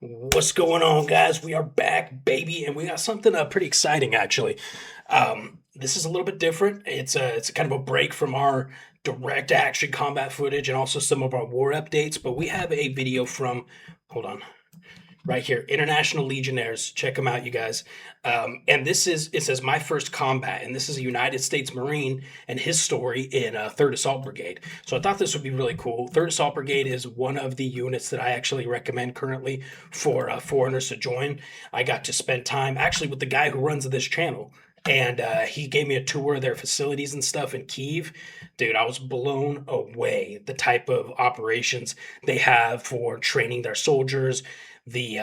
What's going on, guys? We are back, baby, and we got something pretty exciting, actually. This is a little bit different. It's a kind of a break from our direct action combat footage and also some of our war updates. But we have a video from, hold on, right here, International Legionnaires. Check them out, you guys. And it says my first combat, and this is a United States Marine and his story in 3rd Assault Brigade. So I thought this would be really cool. 3rd Assault Brigade is one of the units that I actually recommend currently for foreigners to join. I got to spend time actually with the guy who runs this channel. And he gave me a tour of their facilities and stuff in Kyiv. Dude, I was blown away. The type of operations they have for training their soldiers, the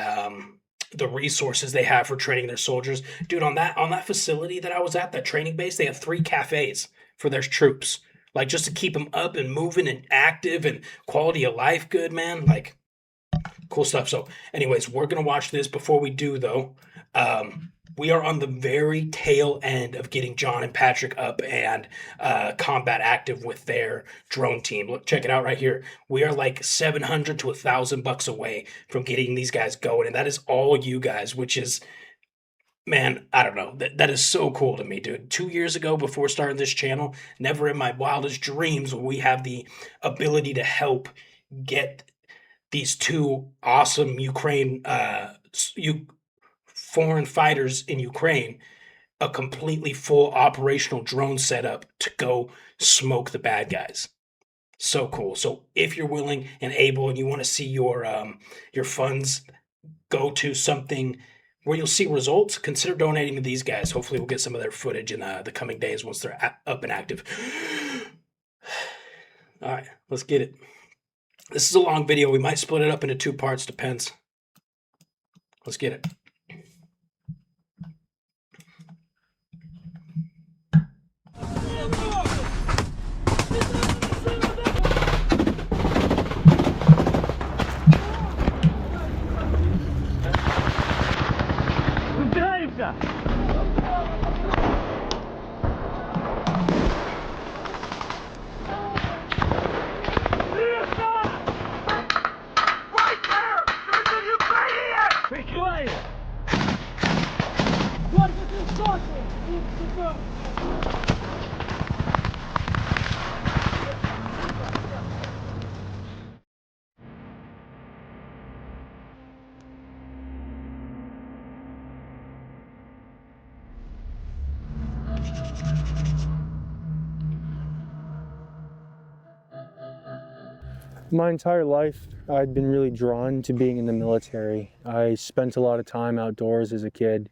the resources they have for training their soldiers. Dude, on that facility that I was at, that training base, they have 3 cafes for their troops. Like just to keep them up and moving and active and quality of life good, man. Like cool stuff. So, anyways, we're gonna watch this. Before we do, though, we are on the very tail end of getting John and Patrick up and combat active with their drone team. Look, check it out right here. We are like 700 to $1,000 away from getting these guys going, and that is all you guys, which is, man, I don't know. That is so cool to me, dude. 2 years ago, before starting this channel, never in my wildest dreams would we have the ability to help get these two awesome foreign fighters in Ukraine a completely full operational drone setup to go smoke the bad guys. So cool. So if you're willing and able, and you want to see your funds go to something where you'll see results, consider donating to these guys. Hopefully, we'll get some of their footage in the coming days once they're up and active. All right, let's get it. This is a long video. We might split it up into 2 parts, depends. Let's get it. My entire life, I'd been really drawn to being in the military. I spent a lot of time outdoors as a kid.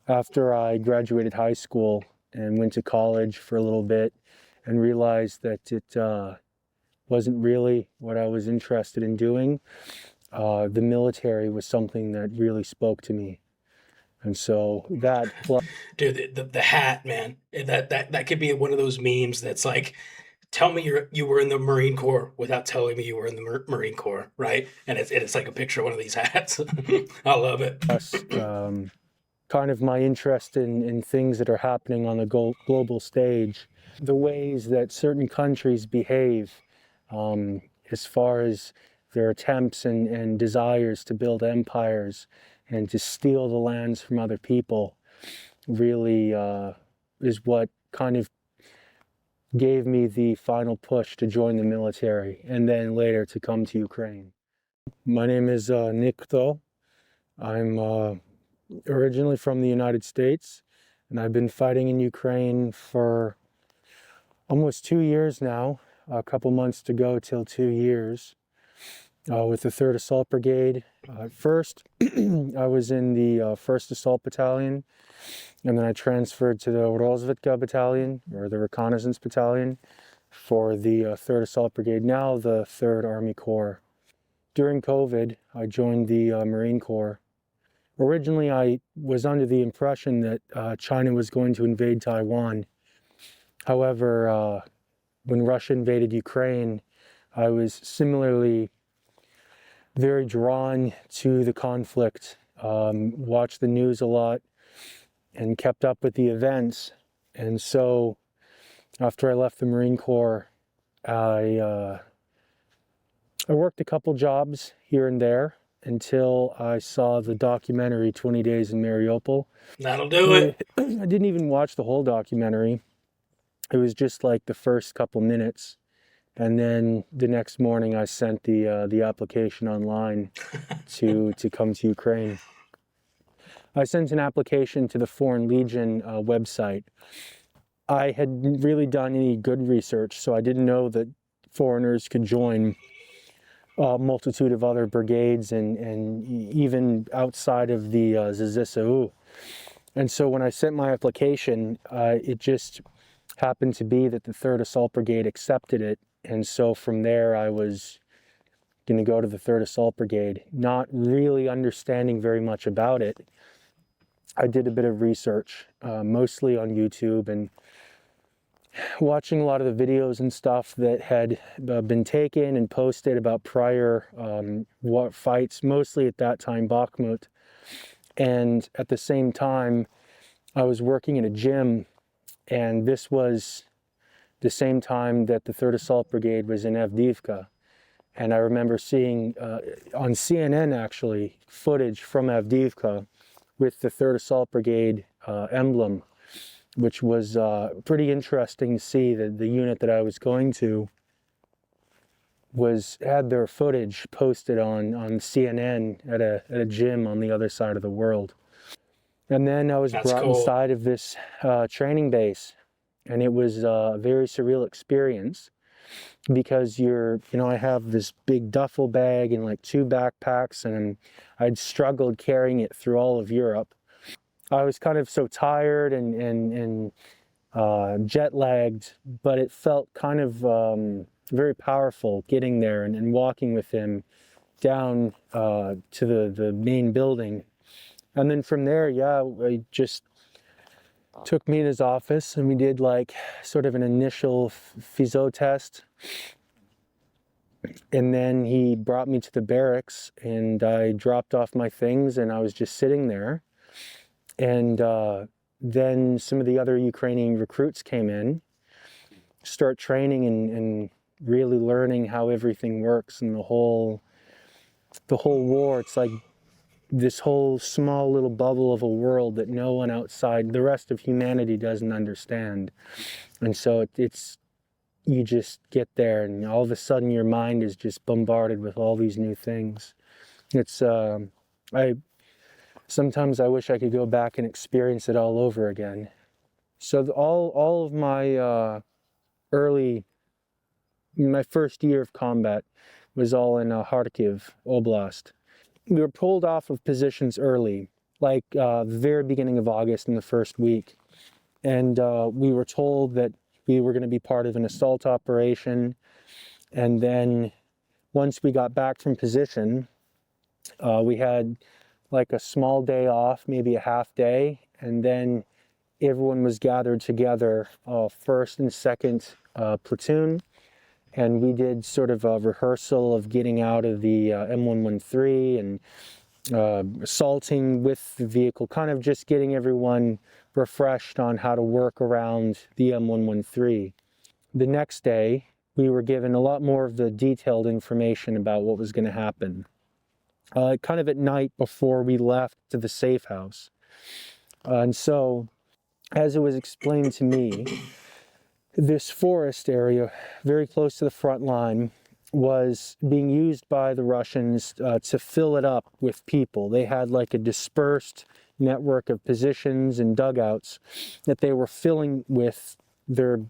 After I graduated high school and went to college for a little bit and realized that it wasn't really what I was interested in doing, the military was something that really spoke to me. And so that plus Dude, the hat, man. That could be one of those memes that's like, tell me you were in the Marine Corps without telling me you were in the Marine Corps, right? And it's like a picture of one of these hats. I love it. kind of my interest in things that are happening on the global stage, the ways that certain countries behave as far as their attempts and desires to build empires and to steal the lands from other people really is what kind of gave me the final push to join the military and then later to come to Ukraine. My name is Nick Tho. I'm originally from the United States, and I've been fighting in Ukraine for almost 2 years now, a couple months to go till 2 years, with the 3rd Assault Brigade. First, I was in the 1st Assault Battalion, and then I transferred to the Rozvedka Battalion, or the Reconnaissance Battalion, for the 3rd Assault Brigade, now the 3rd Army Corps. During COVID, I joined the Marine Corps. Originally, I was under the impression that China was going to invade Taiwan. However, when Russia invaded Ukraine, I was similarly very drawn to the conflict, watched the news a lot, and kept up with the events. And so, after I left the Marine Corps, I worked a couple jobs here and there, until I saw the documentary 20 Days in Mariupol. That'll do it. I didn't even watch the whole documentary. It was just like the first couple minutes. And then the next morning I sent the application online to come to Ukraine. I sent an application to the Foreign Legion website. I hadn't really done any good research, so I didn't know that foreigners could join a multitude of other brigades and even outside of the ZZSU. And so when I sent my application, it just happened to be that the 3rd Assault Brigade accepted it. And so from there, I was going to go to the 3rd Assault Brigade, not really understanding very much about it. I did a bit of research, mostly on YouTube, and watching a lot of the videos and stuff that had been taken and posted about prior fights, mostly at that time Bakhmut. And at the same time, I was working in a gym, and this was the same time that the 3rd Assault Brigade was in Avdiivka. And I remember seeing on CNN, actually, footage from Avdiivka with the 3rd Assault Brigade emblem, which was pretty interesting to see that the unit that I was going to had their footage posted on CNN at a gym on the other side of the world. And then I was That's brought cool. inside of this training base, and it was a very surreal experience because I have this big duffel bag and like 2 backpacks, and I'd struggled carrying it through all of Europe. I was kind of so tired and jet lagged, but it felt kind of very powerful getting there and walking with him down to the main building. And then from there, I just took me in his office and we did like sort of an initial physio test. And then he brought me to the barracks and I dropped off my things and I was just sitting there. And then some of the other Ukrainian recruits came in, start training and really learning how everything works and the whole war. It's like this whole small little bubble of a world that no one outside, the rest of humanity doesn't understand. And so it's you just get there and all of a sudden your mind is just bombarded with all these new things. It's sometimes I wish I could go back and experience it all over again. So all of my my first year of combat was all in Kharkiv Oblast. We were pulled off of positions early, like the very beginning of August in the first week. And we were told that we were going to be part of an assault operation. And then once we got back from position, we had like a small day off, maybe a half day. And then everyone was gathered together, 1st and 2nd platoon. And we did sort of a rehearsal of getting out of the M113 and assaulting with the vehicle, kind of just getting everyone refreshed on how to work around the M113. The next day, we were given a lot more of the detailed information about what was going to happen. Kind of at night before we left to the safe house. And so, as it was explained to me, this forest area, very close to the front line, was being used by the Russians to fill it up with people. They had like a dispersed network of positions and dugouts that they were filling with their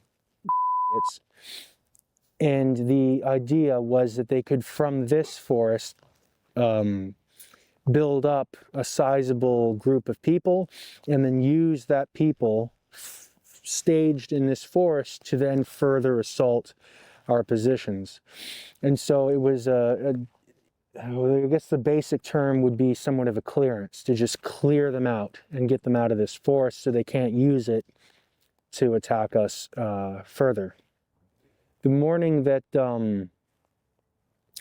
and the idea was that they could, from this forest, build up a sizable group of people and then use that people staged in this forest to then further assault our positions. And so it was I guess the basic term would be somewhat of a clearance, to just clear them out and get them out of this forest so they can't use it to attack us further. The morning that the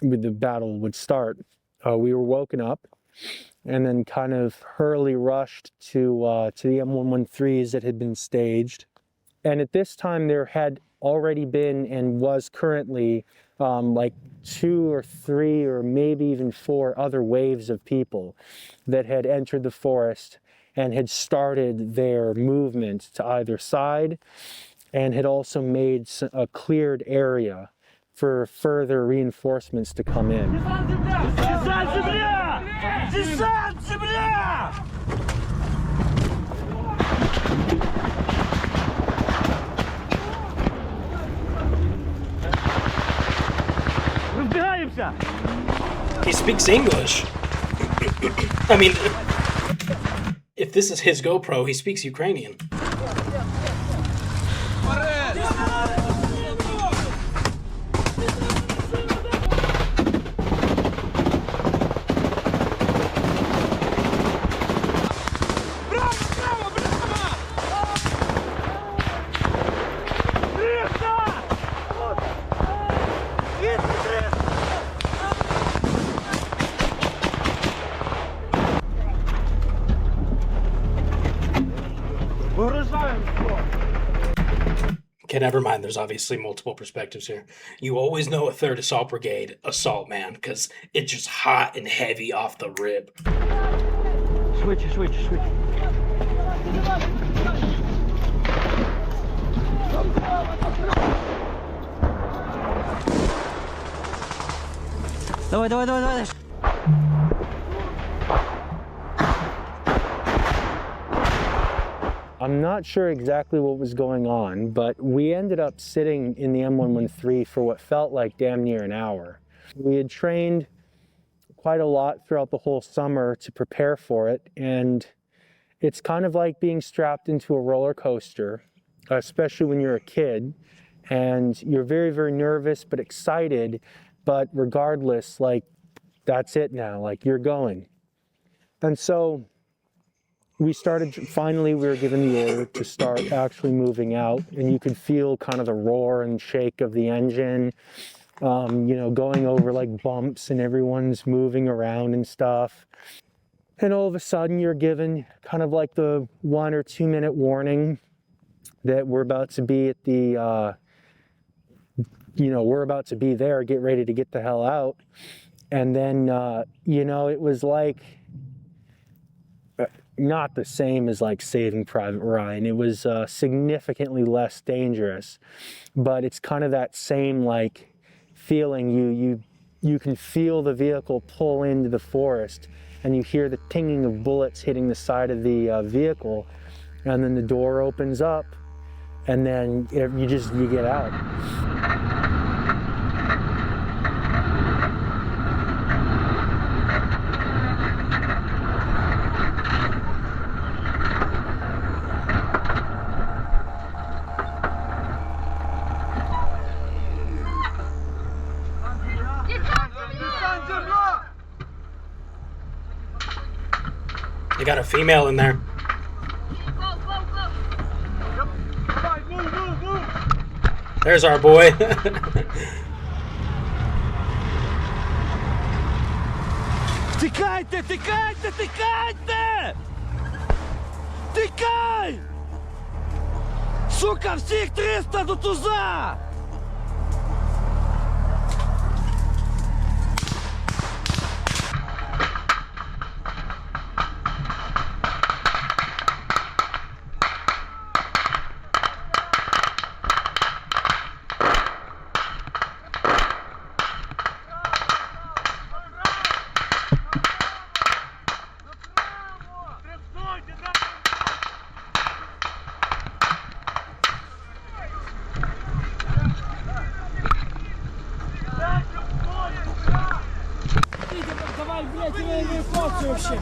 battle would start, we were woken up and then kind of hurriedly rushed to the M113s that had been staged. And at this time, there had already been and was currently like 2 or 3 or maybe even 4 other waves of people that had entered the forest and had started their movement to either side, and had also made a cleared area for further reinforcements to come in. He speaks English. I mean, if this is his GoPro, he speaks Ukrainian. Okay, never mind. There's obviously multiple perspectives here. You always know a 3rd Assault Brigade assault, man, because it's just hot and heavy off the rip. Швидше, швидше, швидше. Давай, давай, давай, давай. I'm not sure exactly what was going on, but we ended up sitting in the M113 for what felt like damn near an hour. We had trained quite a lot throughout the whole summer to prepare for it, and it's kind of like being strapped into a roller coaster, especially when you're a kid, and you're very, very nervous but excited, but regardless, like, that's it now, like, you're going. And so we were given the order to start actually moving out, and you could feel kind of the roar and shake of the engine, going over like bumps, and everyone's moving around and stuff. And all of a sudden you're given kind of like the 1 or 2 minute warning that we're about to be at the, we're about to be there, get ready to get the hell out. And then, it was like, not the same as like Saving Private Ryan. It was significantly less dangerous, but it's kind of that same like feeling. You can feel the vehicle pull into the forest, and you hear the pinging of bullets hitting the side of the vehicle, and then the door opens up, and then you get out. They got a female in there. There's our boy. Тікайте, тікайте, тікайте! Тікай! Сука, всіх 300 до туза!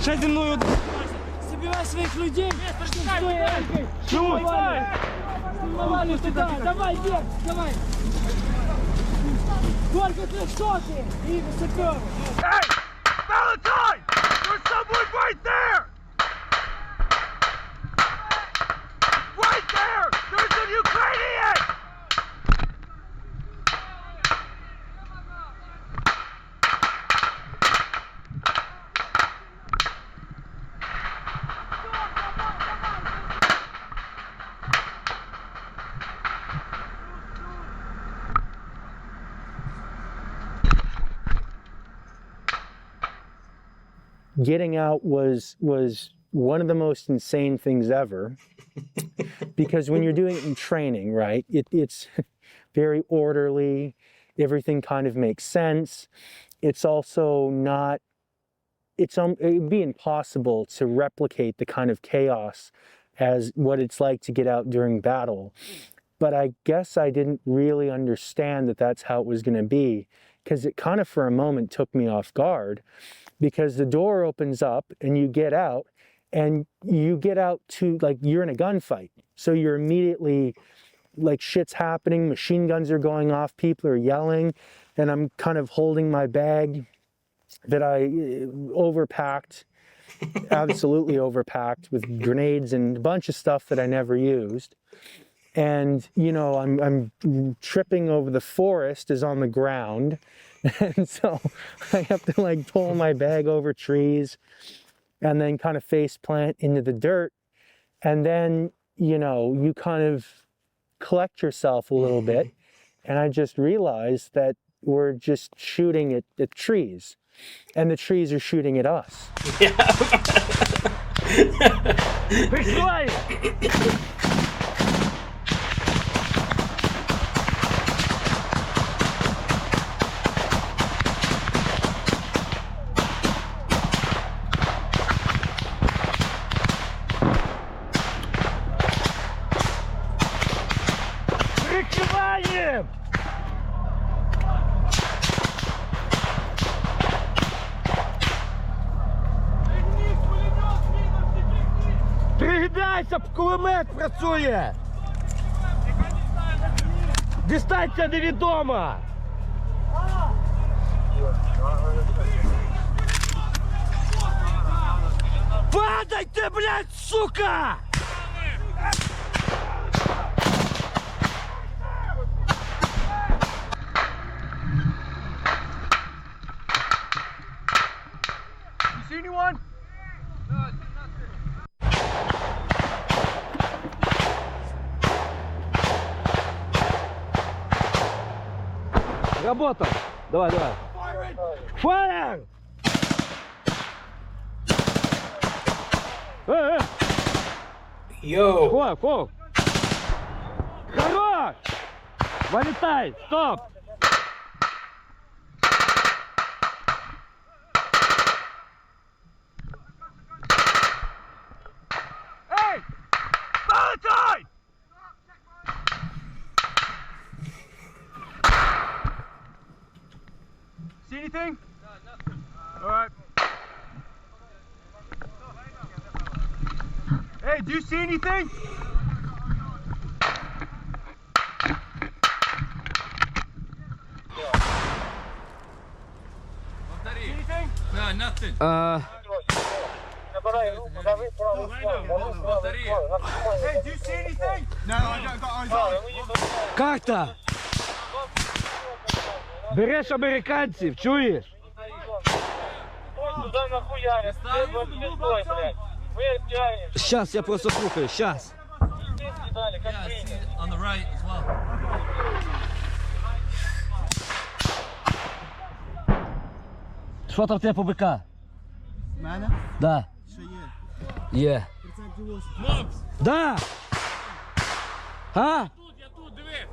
Ще зі мною. Собирай своих людей. Стой, Чуть! Давай туда, давай, вверх, давай. Только 300 и саперы. Hey! Valentine! There's someone right there! Right there! There's a Ukrainian! getting out was one of the most insane things ever, because when you're doing it in training, right, it's very orderly, everything kind of makes sense. It's also not, it'd be impossible to replicate the kind of chaos as what it's like to get out during battle. But I guess I didn't really understand that that's how it was going to be, because it kind of for a moment took me off guard, because the door opens up and you get out to, like, you're in a gunfight. So you're immediately, like, shit's happening, machine guns are going off, people are yelling, and I'm kind of holding my bag that I overpacked, absolutely overpacked, with grenades and a bunch of stuff that I never used. And, you know, I'm tripping over the forest is on the ground. And so I have to, like, pull my bag over trees and then kind of face plant into the dirt. And then, you know, you kind of collect yourself a little bit. And I just realized that we're just shooting at the trees, and the trees are shooting at us. Прикрываем! Пригидайся, кулемет працює! Дистанція невідома! Падайте, блядь, сука! You see anyone? Работал. Давай, давай. Фаер! Yo. Фо, фо. Хорош! Вылетай, стоп! Эй! Valentine! See anything? No, nothing. All right. Hey, do you see anything? See anything? No, nothing. Hey, do you see anything? No, I don't got eyes on. Карта! Береш американців, чуєш? Щас, я просто слухаю, щас. On the right as well. Що там в тебе по БК? Мене? Да. Що є? Є. Мопс! Да! А? Тут, я тут, диви!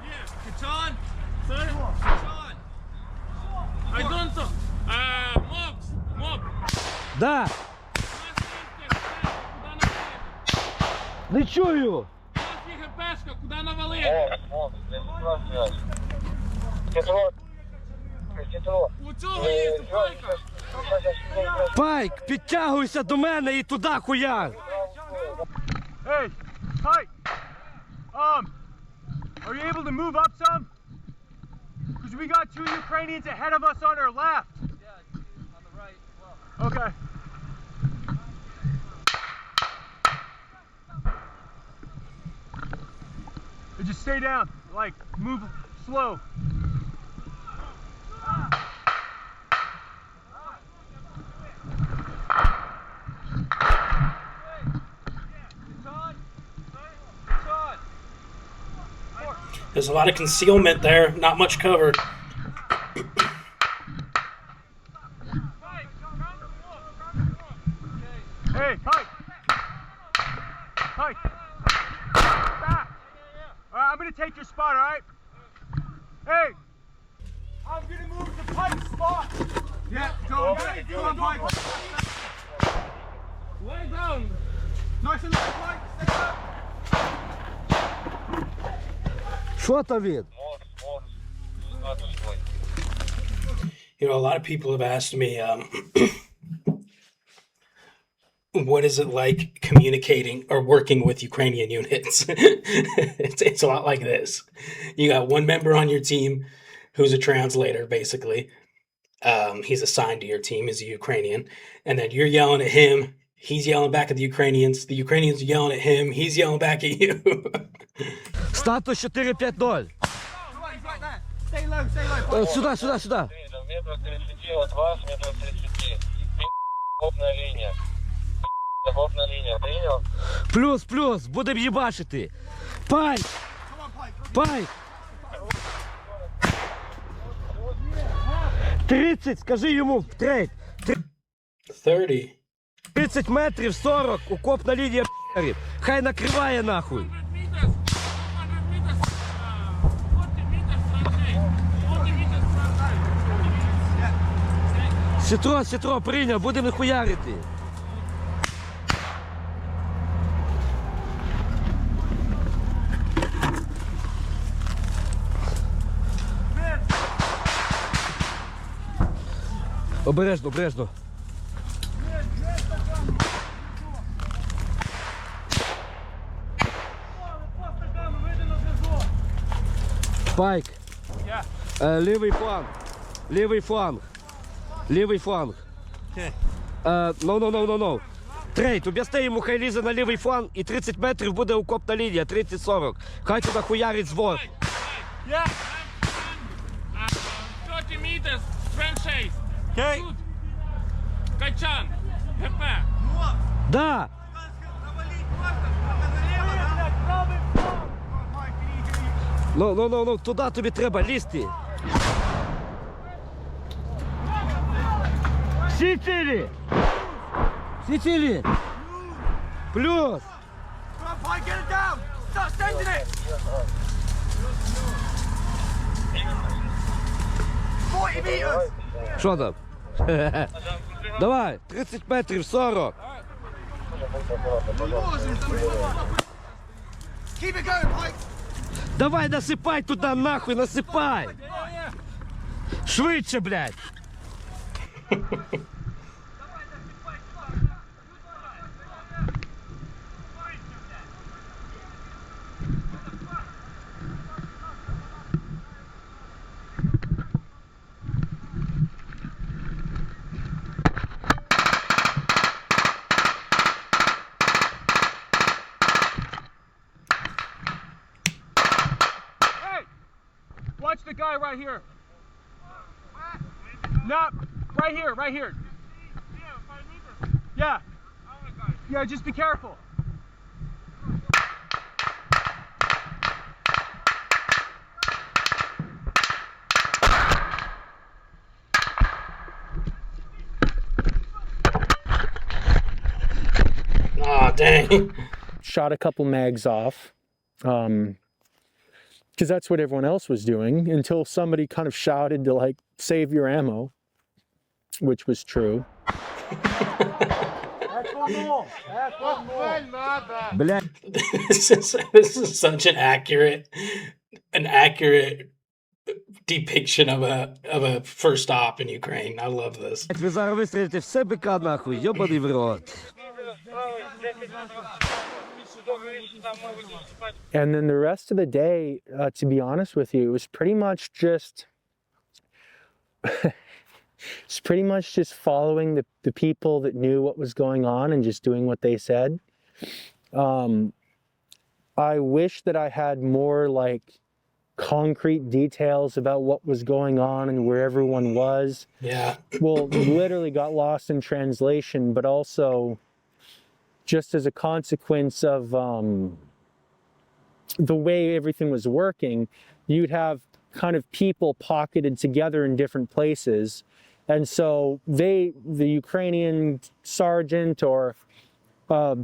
Є, Качан! Стой! Качан! Айдонто! Мопс! Моп! Да! Не чую! У нас є ГПшка, куди навалити? У цього є супайка! Пайк, підтягуйся до мене і туди хуяр! Hey, hi. Are you able to move up some? Because we got two Ukrainians ahead of us on our left. Yeah, on the right as well. Okay. And just stay down. Like, move slow. There's a lot of concealment there, not much cover. take your spot, all right? Hey, I'm gonna move the Pike spot. Yeah, go on, Pike. Lay down. Nice and low, Pike. Stay up. Що там він? You know, a lot of people have asked me, what is it like communicating or working with Ukrainian units? It's a lot like this. You got one member on your team who's a translator, basically. He's assigned to your team as a Ukrainian. And then you're yelling at him. He's yelling back at the Ukrainians. The Ukrainians are yelling at him. He's yelling back at you. Статус 4-5-0. Stay low, stay low. Сюди, сюди, сюди. Метров 30 от вас, метров 30. Опна линия. Опна линия, принял? Плюс, плюс, будемо їбашити. Пайк! Пайк! 30, скажи йому, трейд. 30. 30 метрів, 40, окопна лінія ***рів. Хай накриває нахуй. 100 meters. 40 meters translate. 40 meters translate. Сітро, Сітро, прийняв, будемо хуярити. Обережно, обережно. Пайк. Лівий фланг. Лівий фланг. Лівий фланг. No. Трейд, об'ясни йому, хай лізе на лівий фланг і 30 метрів буде окопна лінія, 30-40. Хай туди хуярить звод. Yeah. 30 meters translate. Okay. Качан. ГП. Да! Ну, туди тобі треба лізти. Всі цілі! Всі цілі! Плюс! Pike, get it down. Stop sending it. 40 meters. Що там? Давай, 30 метрів, 40. Keep it going, Pike. Давай, насипай туди, нахуй, насипай! Швидше, блядь! Watch the guy right here. No, right here, right here. Yeah. Yeah, just be careful. Aw, dang. Shot a couple mags off, because that's what everyone else was doing until somebody kind of shouted to like save your ammo, which was true. Блядь, This is such an accurate depiction of a first stop in Ukraine. I love this. ви зараз вистрілите все бика, нахуй, йобаний в рот. And then the rest of the day, to be honest with you, it was pretty much just it's pretty much just following the people that knew what was going on and just doing what they said. I wish that I had more like concrete details about what was going on and where everyone was. Yeah. Well, literally got lost in translation, but also just as a consequence of the way everything was working, you'd have kind of people pocketed together in different places. And so the Ukrainian sergeant or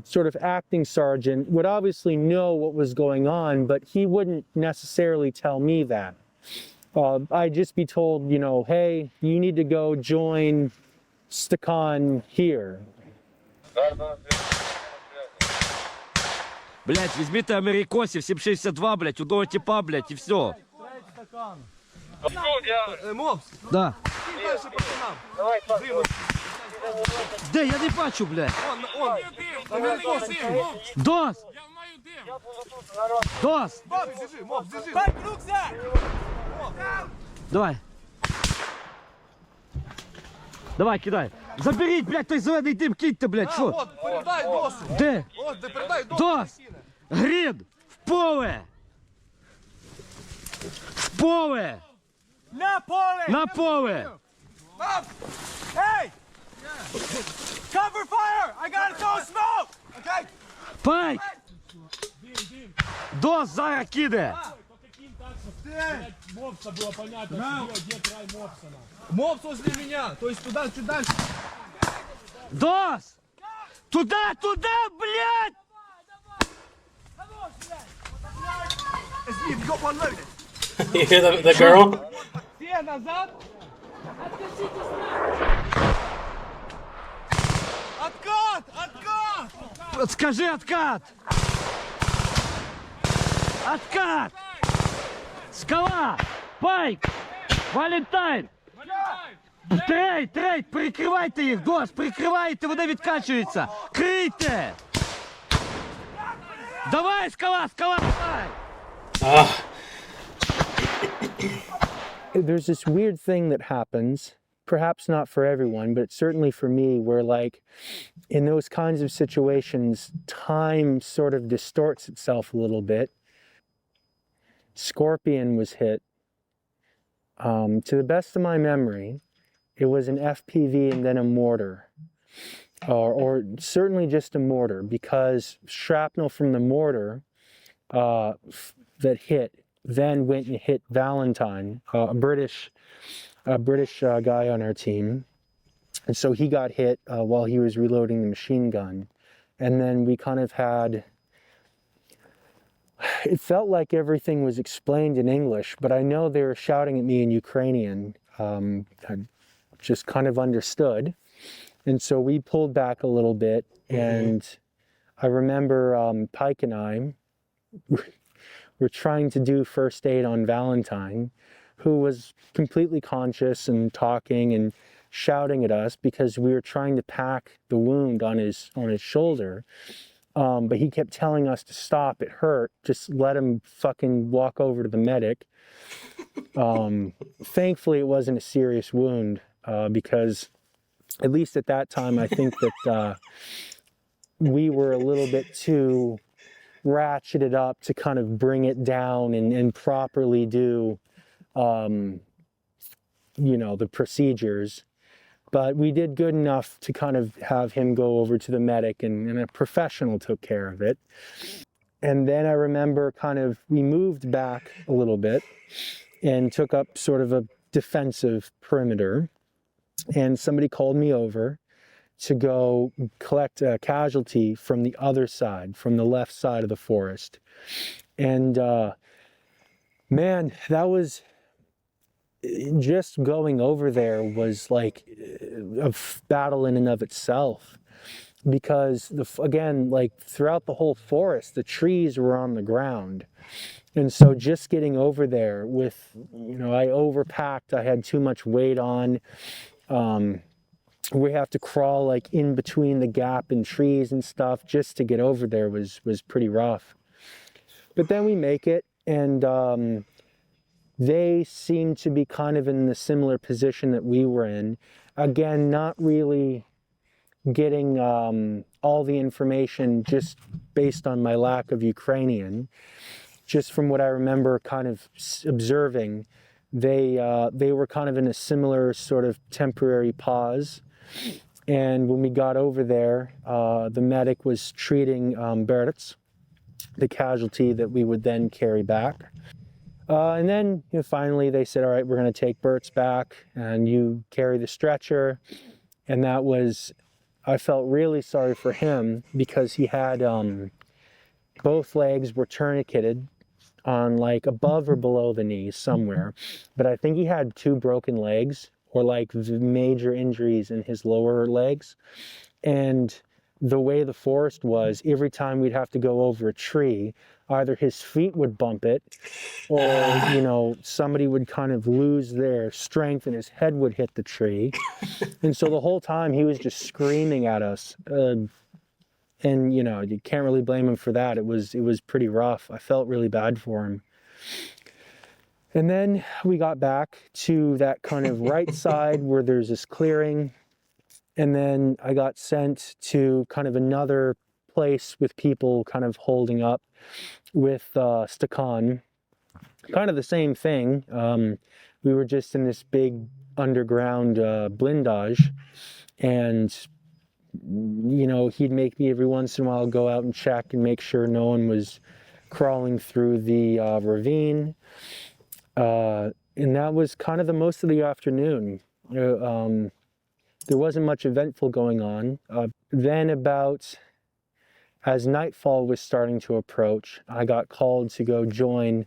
sort of acting sergeant would obviously know what was going on, but he wouldn't necessarily tell me that. I'd just be told, you know, hey, you need to go join Stakhan here. Блядь, візьміть америкосів, 762, блядь, одного типа, блядь, і все. Мопс, Да. дальше пацанам. Давай, пас. Де? Я не бачу, блядь. Он. Америкоси, мовч! Дос! Я маю дим! Дос! Мопс, держи, Мопс, держи. Дай рюкзак! Давай. Давай, кидай. Заберіть, блядь, той зелений дим, киньте, блядь, що? Вот, передай досу. Де? Ось, ти передай досу. Дос! Грід! В поле! В поле! На поле! На поле! Mops! Hey! Cover fire! I gotta throw smoke! Okay? Пайк! Дос зараз киде! Мопса было понятно, где край мопса. Мопс возле меня, то есть туда, чуть дальше. Дос! Туда, блядь! You've got one loaded. You hear the girl? Все назад. Откат! Откат! Скажи откат! Откат! Скала! Пайк! Валентайн! Трейд! Прикривайте їх! Дос, прикривайте! Вони відкачуються! Крийте! Давай, скала! Давай! There's this weird thing that happens, perhaps not for everyone, but certainly for me, where like in those kinds of situations, time sort of distorts itself a little bit. Scorpion was hit. To the best of my memory, it was an FPV and then a mortar, or certainly just a mortar, because shrapnel from the mortar that hit then went and hit Valentine, a British guy on our team. And so he got hit while he was reloading the machine gun. And then we kind of had, it felt like everything was explained in English, but I know they were shouting at me in Ukrainian. I just kind of understood. And so we pulled back a little bit. And I remember Pike and I were trying to do first aid on Valentine, who was completely conscious and talking and shouting at us because we were trying to pack the wound on his shoulder. But he kept telling us to stop, it hurt, just let him fucking walk over to the medic. Thankfully, it wasn't a serious wound because at least at that time, I think that we were a little bit too ratcheted up to kind of bring it down and properly do, the procedures. But we did good enough to kind of have him go over to the medic and a professional took care of it. And then I remember we moved back a little bit and took up sort of a defensive perimeter. And somebody called me over to go collect a casualty from the other side, from the left side of the forest. And man, that was, just going over there was like a battle in and of itself. Because again, like throughout the whole forest, the trees were on the ground. And so just getting over there with, I overpacked, I had too much weight on. We have to crawl like in between the gap in trees and stuff just to get over there was pretty rough. But then we make it, and they seem to be kind of in the similar position that we were in. Again, not really getting all the information just based on my lack of Ukrainian. Just from what I remember kind of observing, they were kind of in a similar sort of temporary pause. And when we got over there, the medic was treating Bertz, the casualty that we would then carry back. And then finally they said, all right, we're going to take Bertz back and you carry the stretcher. And that was I felt really sorry for him because he had both legs were tourniqueted on like above or below the knees somewhere, but I think he had 2 broken legs or like major injuries in his lower legs. And the way the forest was, every time we'd have to go over a tree, either his feet would bump it or, you know, somebody would kind of lose their strength and his head would hit the tree. And so the whole time he was just screaming at us. And, you know, you can't really blame him for that. It was pretty rough. I felt really bad for him. And then we got back to that kind of right side where there's this clearing. And then I got sent to kind of another place with people kind of holding up with Stakan. Kind of the same thing. We were just in this big underground blindage, and you know, he'd make me every once in a while go out and check and make sure no one was crawling through the ravine. And that was kind of the most of the afternoon. There wasn't much eventful going on. Then as nightfall was starting to approach, I got called to go join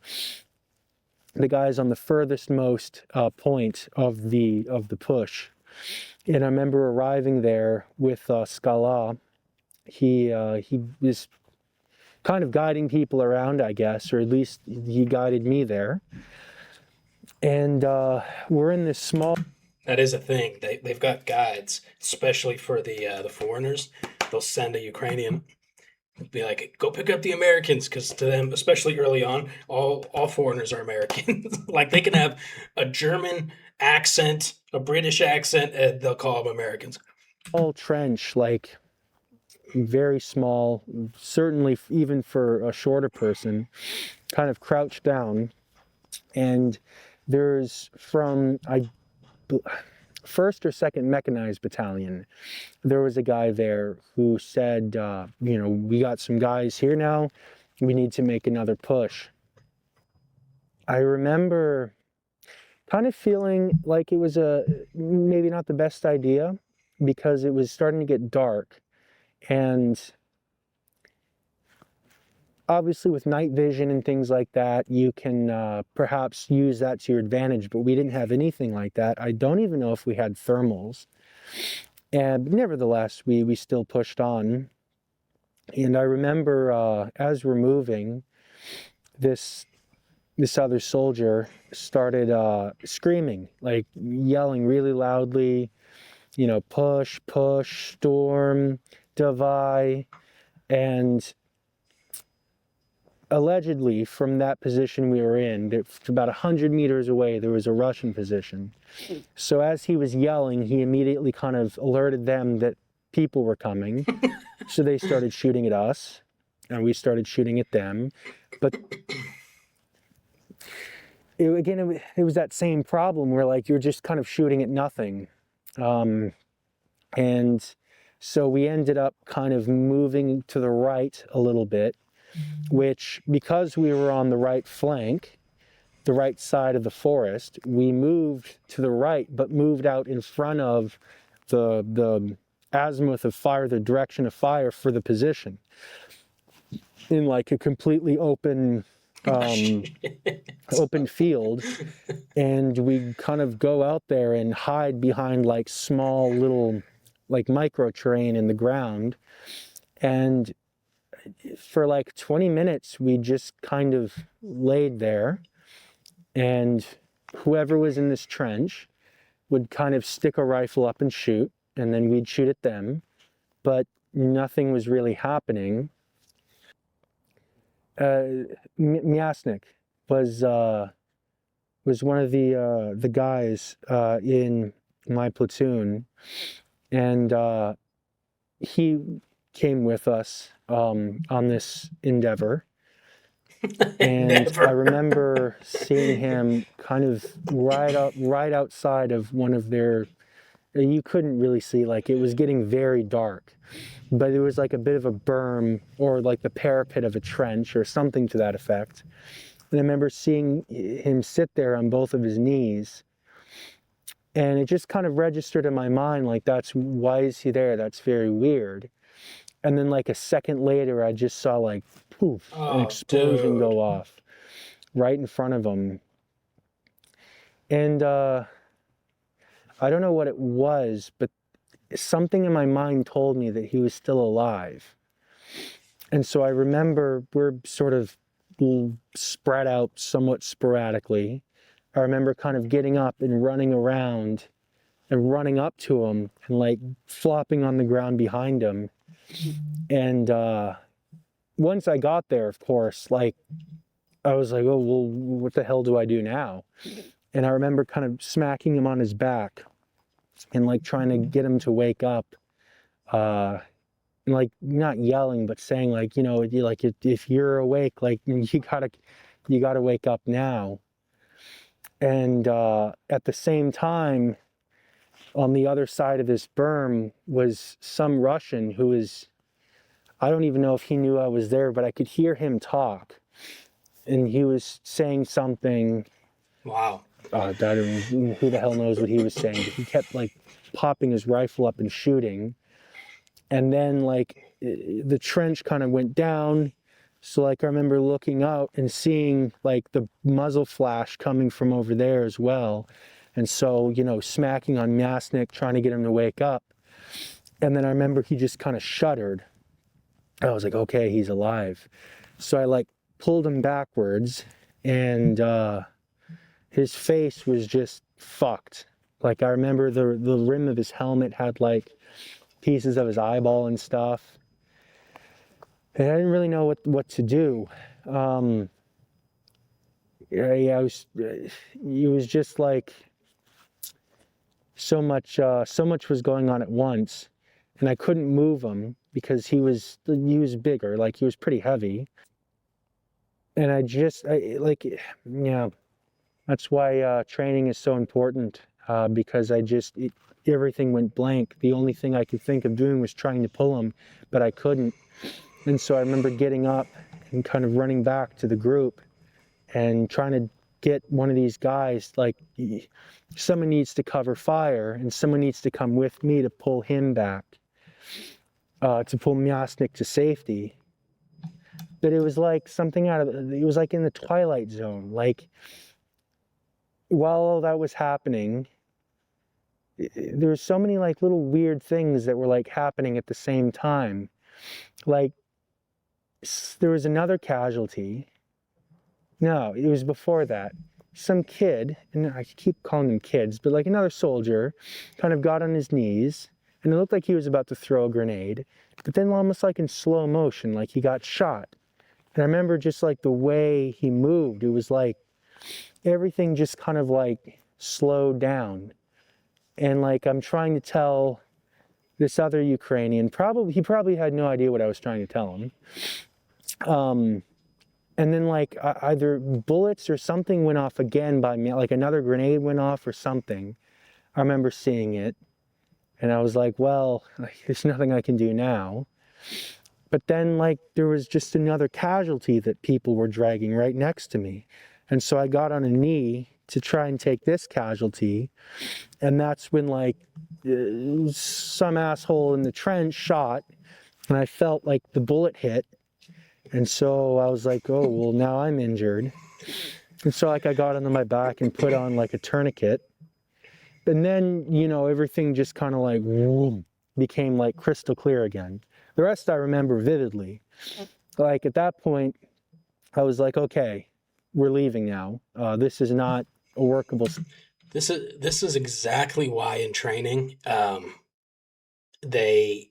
the guys on the furthest most point of the push. And I remember arriving there with Scala. He was kind of guiding people around, I guess, or at least he guided me there. And we're in this small... That is a thing. They've got guides, especially for the foreigners. They'll send a Ukrainian, be like, go pick up the Americans, because to them, especially early on, all foreigners are Americans. Like they can have a German accent, a British accent, and they'll call them Americans. Small trench, like very small, certainly even for a shorter person, kind of crouched down. And there's from first or second mechanized battalion, there was a guy there who said, you know, we got some guys here now, we need to make another push. I remember kind of feeling like it was maybe not the best idea, because it was starting to get dark. And obviously with night vision and things like that, you can perhaps use that to your advantage, but we didn't have anything like that. I don't even know if we had thermals. And nevertheless, we still pushed on. And I remember as we're moving, this other soldier started screaming, like yelling really loudly, you know, push, push, storm, davai. And allegedly from that position we were in, about 100 meters away, there was a Russian position. So as he was yelling, he immediately kind of alerted them that people were coming. So they started shooting at us, and we started shooting at them. But it was that same problem where like you're just kind of shooting at nothing. And so we ended up kind of moving to the right a little bit, which, because we were on the right flank, the right side of the forest, we moved to the right, but moved out in front of the azimuth of fire, the direction of fire for the position, in like a completely open open field. And we kind of go out there and hide behind like small little like micro terrain in the ground. And for like 20 minutes, we just kind of laid there, and whoever was in this trench would kind of stick a rifle up and shoot, and then we'd shoot at them, but nothing was really happening. Miasnik was one of the guys in my platoon, and he came with us on this endeavor. And I remember seeing him kind of right outside of one of their, you couldn't really see, like it was getting very dark, but it was like a bit of a berm or like the parapet of a trench or something to that effect. And I remember seeing him sit there on both of his knees, And it just kind of registered in my mind, like, why is he there? That's very weird. And then like a second later, I just saw like, poof, an explosion go off right in front of him. And I don't know what it was, but something in my mind told me that he was still alive. And so I remember we're sort of spread out somewhat sporadically. I remember kind of getting up and running around and running up to him and like flopping on the ground behind him. And once I got there, of course, like I was like, oh, well, what the hell do I do now? And I remember kind of smacking him on his back and like trying to get him to wake up. And like not yelling, but saying like, you know, like if you're awake, like you gotta wake up now. And at the same time, on the other side of this berm was some Russian who was, I don't even know if he knew I was there, but I could hear him talk. And he was saying something. Wow. I don't know, who the hell knows what he was saying, but he kept like popping his rifle up and shooting. And then like the trench kind of went down. So like I remember looking out and seeing like the muzzle flash coming from over there as well. And so, you know, smacking on Masnik, trying to get him to wake up. And then I remember he just kind of shuddered. I was like, okay, he's alive. So I like pulled him backwards and his face was just fucked. Like I remember the rim of his helmet had like pieces of his eyeball and stuff. And I didn't really know what to do. It was just like so much was going on at once, and I couldn't move him because he was bigger, like he was pretty heavy. And that's why training is so important, because everything went blank. The only thing I could think of doing was trying to pull him, but I couldn't. And so I remember getting up and kind of running back to the group and trying to get one of these guys, like someone needs to cover fire and someone needs to come with me to pull him back, to pull Masnik to safety. But it was like something it was like in the Twilight Zone. Like while all that was happening, there were so many like little weird things that were like happening at the same time. Like there was another casualty. No, it was before that. Some kid, and I keep calling them kids, but like another soldier kind of got on his knees and it looked like he was about to throw a grenade, but then almost like in slow motion, like he got shot. And I remember just like the way he moved, it was like everything just kind of like slowed down. And like I'm trying to tell this other Ukrainian, he probably had no idea what I was trying to tell him. And then like either bullets or something went off again by me, like another grenade went off or something. I remember seeing it and I was like, well, there's nothing I can do now. But then like there was just another casualty that people were dragging right next to me. And so I got on a knee to try and take this casualty. And that's when like some asshole in the trench shot and I felt like the bullet hit. And so I was like, oh, well, now I'm injured. And so like I got onto my back and put on like a tourniquet. And then, you know, everything just kind of like became like crystal clear again. The rest I remember vividly. Like at that point, I was like, okay, we're leaving now. This is not a workable. This is exactly why in training, they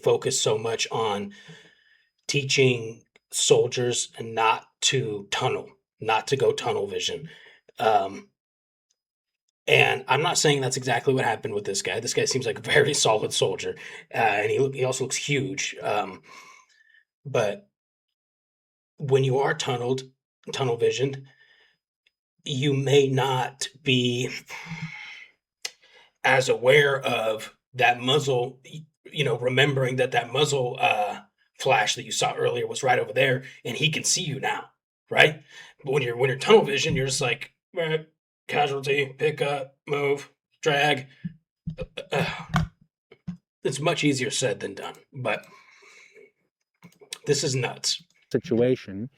focus so much on teaching soldiers not to go tunnel vision. And I'm not saying that's exactly what happened with this guy. This guy seems like a very solid soldier, and he also looks huge. But when you are tunnel visioned, you may not be as aware of that muzzle, you know, remembering that muzzle flash that you saw earlier was right over there and he can see you now, right? But when you're tunnel vision, you're just like, casualty, pick up, move, drag. It's much easier said than done, but this is nuts. Situation.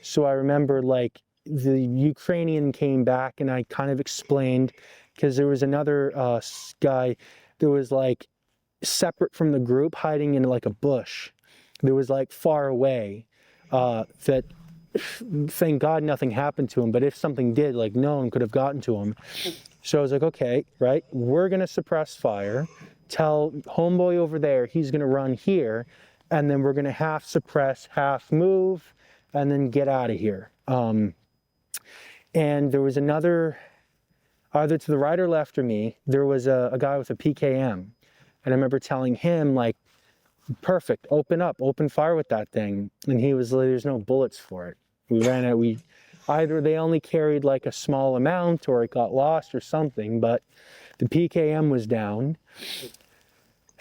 So I remember like the Ukrainian came back and I kind of explained, because there was another guy that was like separate from the group hiding in like a bush. That was like far away, that thank God nothing happened to him, but if something did, like no one could have gotten to him. So I was like, okay, right, we're gonna suppress fire, tell homeboy over there he's gonna run here, and then we're gonna half suppress, half move, and then get out of here. And there was another, either to the right or left of me, there was a guy with a PKM. And I remember telling him, like, perfect, open up, open fire with that thing. And he was like, there's no bullets for it. We ran out, either they only carried like a small amount or it got lost or something, but the PKM was down.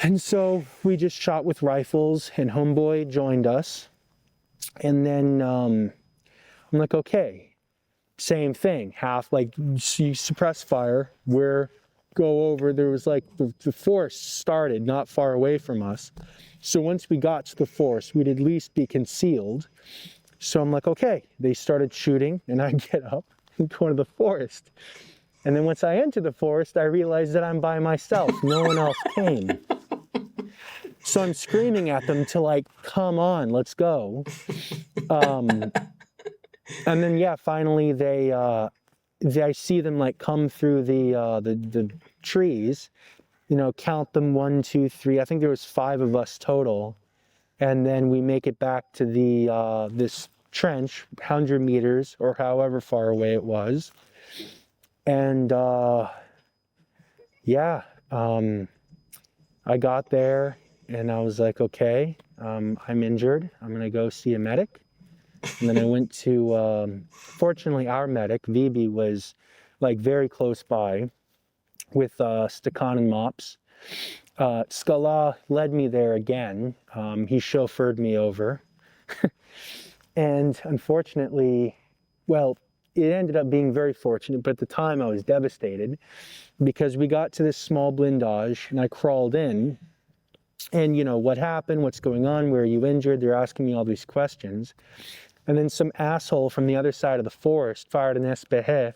And so we just shot with rifles and homeboy joined us. And then I'm like, okay, same thing, half like you suppress fire, we're go over, there was like the forest started not far away from us. So once we got to the forest, we'd at least be concealed. So I'm like, okay, they started shooting and I get up and go into the forest. And then once I enter the forest, I realized that I'm by myself. No one else came. So I'm screaming at them to like, come on, let's go. And then, yeah, finally I see them like come through the trees, you know, count them 1, 2, 3. I think there was 5 of us total. And then we make it back to the this trench, 100 meters or however far away it was. And yeah, I got there and I was like, okay, I'm injured. I'm gonna go see a medic. And then I went to, fortunately our medic, VB, was like very close by with Stakhan and mops. Skala led me there again. He chauffeured me over. And unfortunately, well, it ended up being very fortunate, but at the time I was devastated because we got to this small blindage and I crawled in and, you know, what happened, what's going on, where are you injured? They're asking me all these questions. And then some asshole from the other side of the forest fired an SPH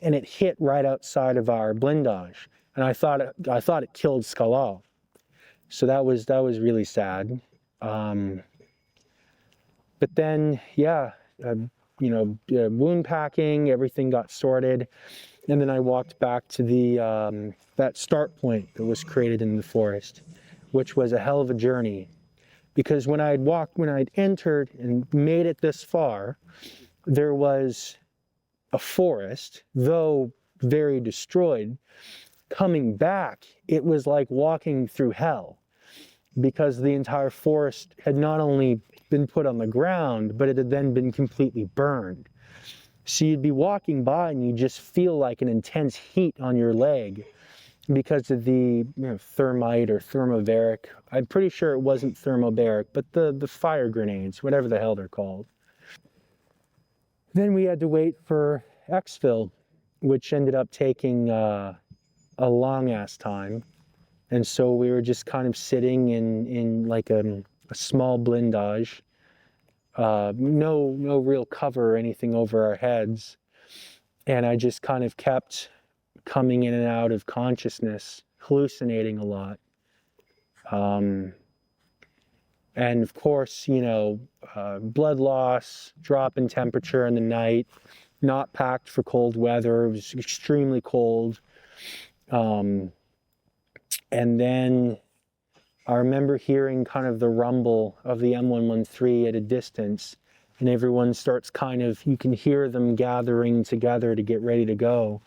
and it hit right outside of our blindage. And I thought it killed Skala. So that was really sad. But then, yeah, you know, wound packing, everything got sorted. And then I walked back to the that start point that was created in the forest, which was a hell of a journey. Because when I'd entered and made it this far, there was a forest, though very destroyed. Coming back, it was like walking through hell because the entire forest had not only been put on the ground, but it had then been completely burned. So you'd be walking by and you just feel like an intense heat on your leg because of the thermite or thermobaric. I'm pretty sure it wasn't thermobaric, but the fire grenades, whatever the hell they're called. Then we had to wait for exfil, which ended up taking a long ass time. And so we were just kind of sitting in like a small blindage, no real cover or anything over our heads. And I just kind of kept coming in and out of consciousness, hallucinating a lot. And of course, you know, blood loss, drop in temperature in the night, not packed for cold weather. It was extremely cold. And then I remember hearing kind of the rumble of the M113 at a distance, and everyone starts kind of, you can hear them gathering together to get ready to go.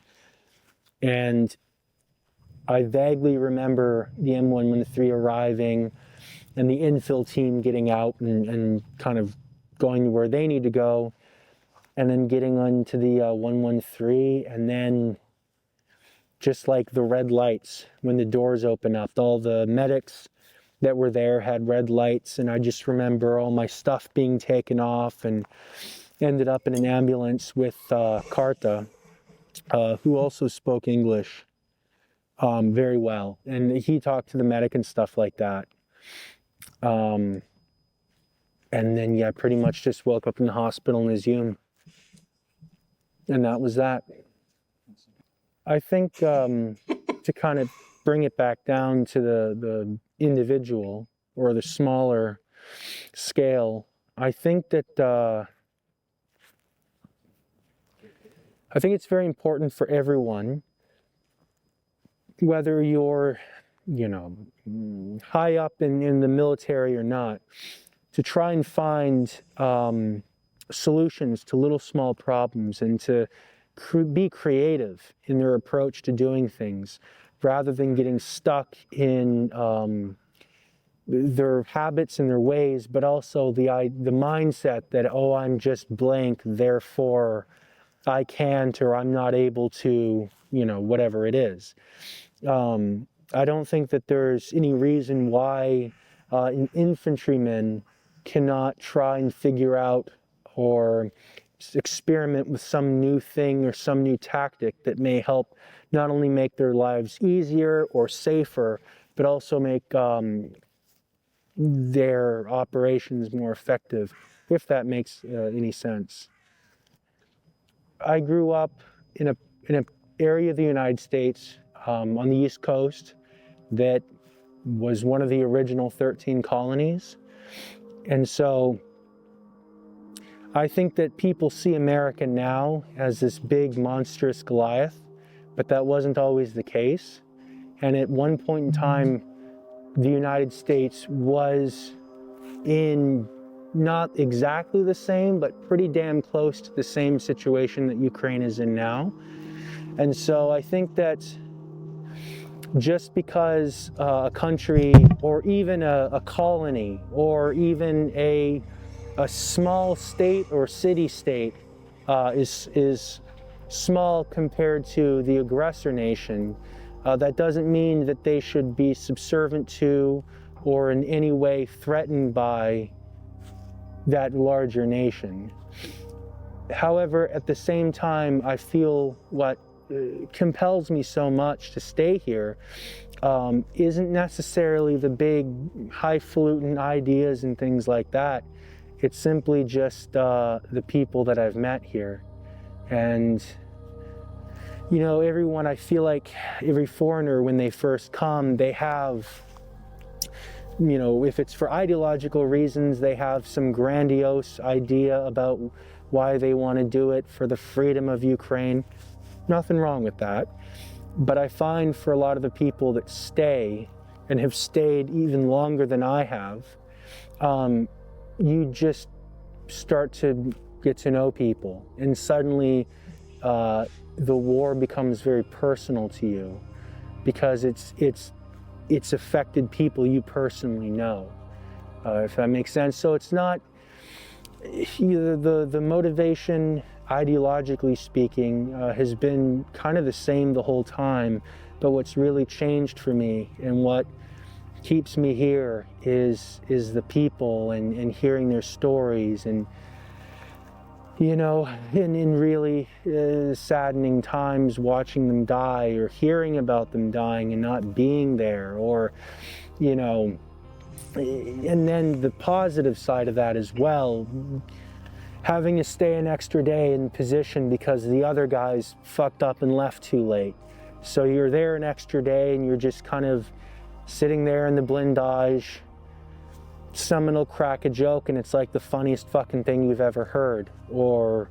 And I vaguely remember the M113 arriving and the infill team getting out and kind of going to where they need to go, and then getting onto the 113, and then just like the red lights when the doors open up, all the medics that were there had red lights, and I just remember all my stuff being taken off and ended up in an ambulance with Karta. who also spoke English very well. And he talked to the medic and stuff like that. And then, yeah, pretty much just woke up in the hospital in Izium. And that was that. I think to kind of bring it back down to the individual or the smaller scale, I think that I think it's very important for everyone, whether you're, you know, high up in the military or not, to try and find solutions to little small problems and to be creative in their approach to doing things rather than getting stuck in their habits and their ways, but also the mindset that, oh, I'm just blank, therefore I can't or I'm not able to, you know, whatever it is. I don't think that there's any reason why an infantryman cannot try and figure out or experiment with some new thing or some new tactic that may help not only make their lives easier or safer, but also make their operations more effective, if that makes any sense. I grew up in an area of the United States on the East Coast that was one of the original 13 colonies. And so I think that people see America now as this big monstrous Goliath, but that wasn't always the case. And at one point in time, the United States was in not exactly the same, but pretty damn close to the same situation that Ukraine is in now. And so I think that just because a country or even a colony or even a small state or city-state is small compared to the aggressor nation, that doesn't mean that they should be subservient to or in any way threatened by that larger nation. However, at the same time, I feel what compels me so much to stay here isn't necessarily the big highfalutin ideas and things like that. It's simply just the people that I've met here. And, you know, everyone, I feel like every foreigner, when they first come, they have, you know, if it's for ideological reasons, they have some grandiose idea about why they want to do it for the freedom of Ukraine. Nothing wrong with that. But I find for a lot of the people that stay and have stayed even longer than I have, you just start to get to know people, and suddenly the war becomes very personal to you because it's affected people you personally know, if that makes sense. So it's not the motivation, ideologically speaking, has been kind of the same the whole time, but what's really changed for me and what keeps me here is the people and hearing their stories, and you know, in really saddening times, watching them die or hearing about them dying and not being there, or you know, and then the positive side of that as well, having to stay an extra day in position because the other guys fucked up and left too late. So you're there an extra day and you're just kind of sitting there in the blindage. Someone will crack a joke and it's like the funniest fucking thing you've ever heard. Or,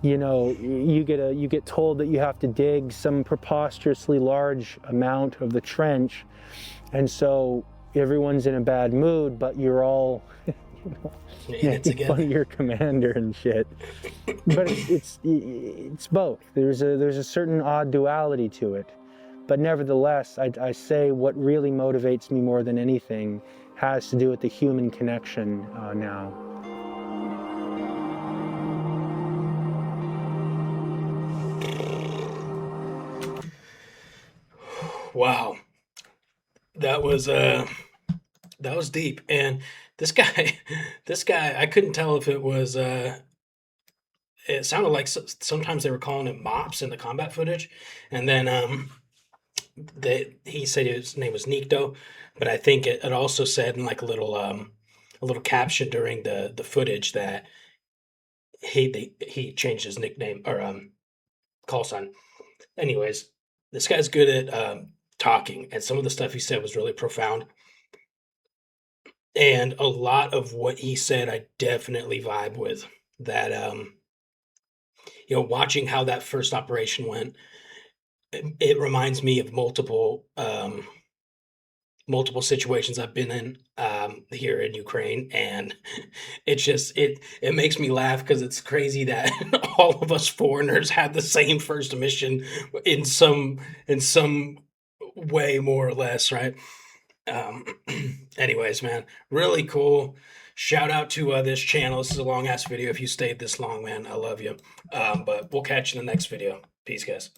you know, you get told that you have to dig some preposterously large amount of the trench, and so everyone's in a bad mood, but you're all making fun of your commander and shit. But it's both. There's a certain odd duality to it. But nevertheless, I say what really motivates me more than anything has to do with the human connection now. Wow, that was deep. And this guy, I couldn't tell if it was it sounded like sometimes they were calling him mops in the combat footage, and then he said his name was Nikto, but I think it also said in like a little caption during the footage that he changed his nickname or call sign. Anyways, this guy's good at talking, and some of the stuff he said was really profound. And a lot of what he said, I definitely vibe with. That watching how that first operation went, it reminds me of multiple situations I've been in here in Ukraine, and it makes me laugh because it's crazy that all of us foreigners had the same first mission in some way, more or less, right? Anyways, man, really cool. Shout out to this channel. This is a long ass video. If you stayed this long, man, I love you. But we'll catch you in the next video. Peace, guys.